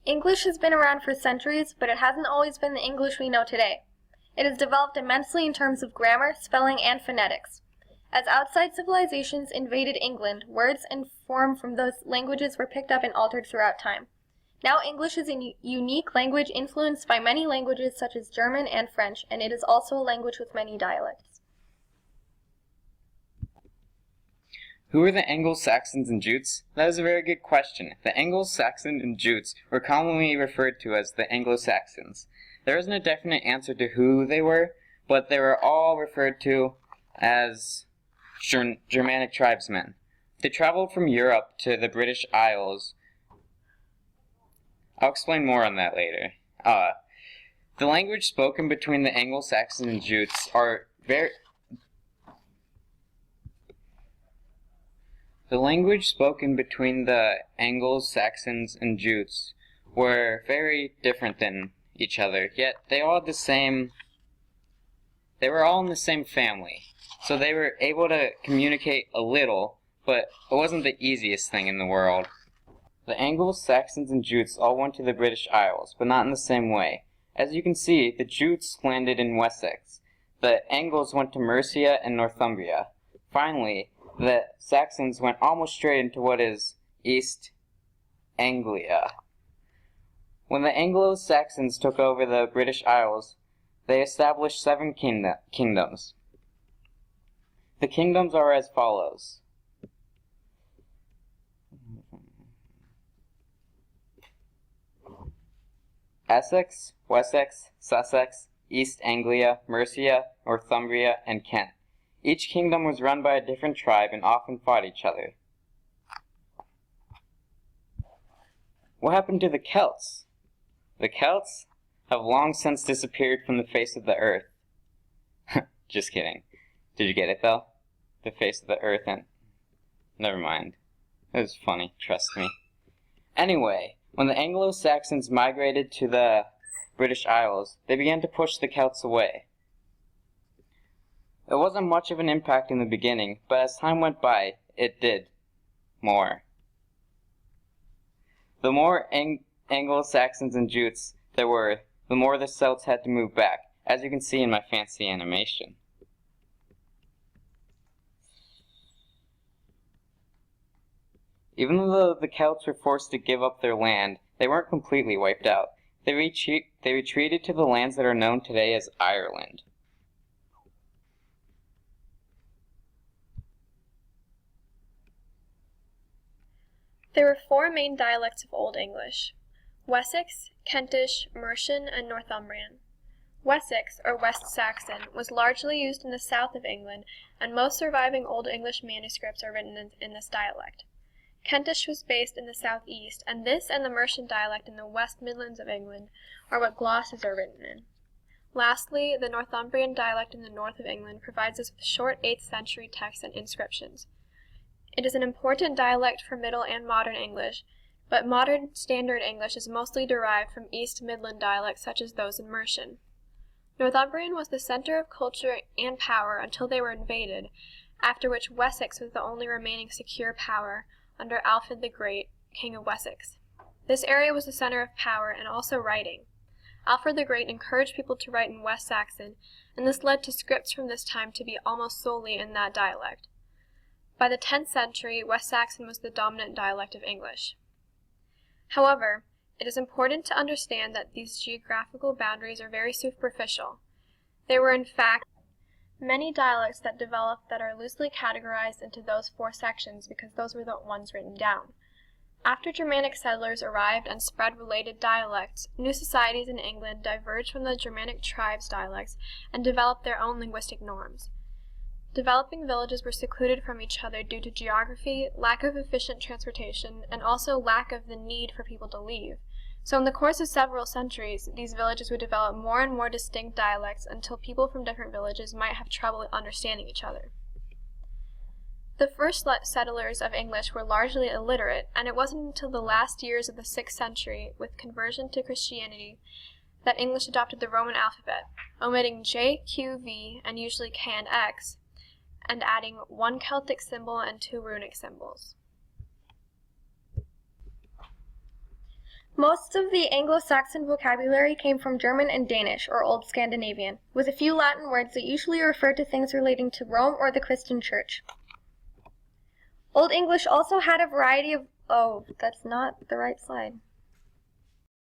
English has been around for centuries, but it hasn't always been the English we know today. It has developed immensely in terms of grammar, spelling, and phonetics. As outside civilizations invaded England, words and form from those languages were picked up and altered throughout time. Now English is a unique language influenced by many languages such as German and French, and it is also a language with many dialects. Who were the Anglo-Saxons and Jutes? That is a very good question. The Anglo-Saxon and Jutes were commonly referred to as the Anglo-Saxons. There isn't a definite answer to who they were, but they were all referred to as Germanic tribesmen. They traveled from Europe to the British Isles. I'll explain more on that later. The language spoken between the Anglo-Saxons and Jutes are very... The language spoken between the Anglo-Saxons and Jutes were very different than each other, yet they were all in the same family. So they were able to communicate a little, but it wasn't the easiest thing in the world. The Anglo-Saxons and Jutes all went to the British Isles, but not in the same way. As you can see, the Jutes landed in Wessex. The Angles went to Mercia and Northumbria. Finally, the Saxons went almost straight into what is East Anglia. When the Anglo-Saxons took over the British Isles, they established 7 kingdoms. The kingdoms are as follows. Essex, Wessex, Sussex, East Anglia, Mercia, Northumbria, and Kent. Each kingdom was run by a different tribe and often fought each other. What happened to the Celts? The Celts have long since disappeared from the face of the earth. Just kidding. Did you get it though? The face of the earth and... Never mind. It was funny, trust me. Anyway, when the Anglo-Saxons migrated to the British Isles, they began to push the Celts away. It wasn't much of an impact in the beginning, but as time went by, it did more. The more Anglo-Saxons and Jutes there were, the more the Celts had to move back, as you can see in my fancy animation. Even though the Celts were forced to give up their land, they weren't completely wiped out. They retreated to the lands that are known today as Ireland. There were 4 main dialects of Old English: Wessex, Kentish, Mercian, and Northumbrian. Wessex, or West Saxon, was largely used in the south of England, and most surviving Old English manuscripts are written in this dialect. Kentish was based in the southeast, and this and the Mercian dialect in the West Midlands of England are what glosses are written in. Lastly, the Northumbrian dialect in the north of England provides us with short 8th century texts and inscriptions. It is an important dialect for Middle and Modern English, but Modern Standard English is mostly derived from East Midland dialects such as those in Mercian. Northumbrian was the center of culture and power until they were invaded, after which Wessex was the only remaining secure power under Alfred the Great, King of Wessex. This area was the center of power and also writing. Alfred the Great encouraged people to write in West Saxon, and this led to scripts from this time to be almost solely in that dialect. By the 10th century, West Saxon was the dominant dialect of English. However, it is important to understand that these geographical boundaries are very superficial. There were in fact many dialects that developed that are loosely categorized into those 4 sections because those were the ones written down. After Germanic settlers arrived and spread related dialects, new societies in England diverged from the Germanic tribes' dialects and developed their own linguistic norms. Developing villages were secluded from each other due to geography, lack of efficient transportation, and also lack of the need for people to leave. So in the course of several centuries, these villages would develop more and more distinct dialects until people from different villages might have trouble understanding each other. The first settlers of English were largely illiterate, and it wasn't until the last years of the 6th century, with conversion to Christianity, that English adopted the Roman alphabet, omitting J, Q, V, and usually K and X, and adding 1 Celtic symbol and 2 runic symbols. Most of the Anglo-Saxon vocabulary came from German and Danish, or Old Scandinavian, with a few Latin words that usually refer to things relating to Rome or the Christian Church. Old English also had a variety of... Oh, that's not the right slide.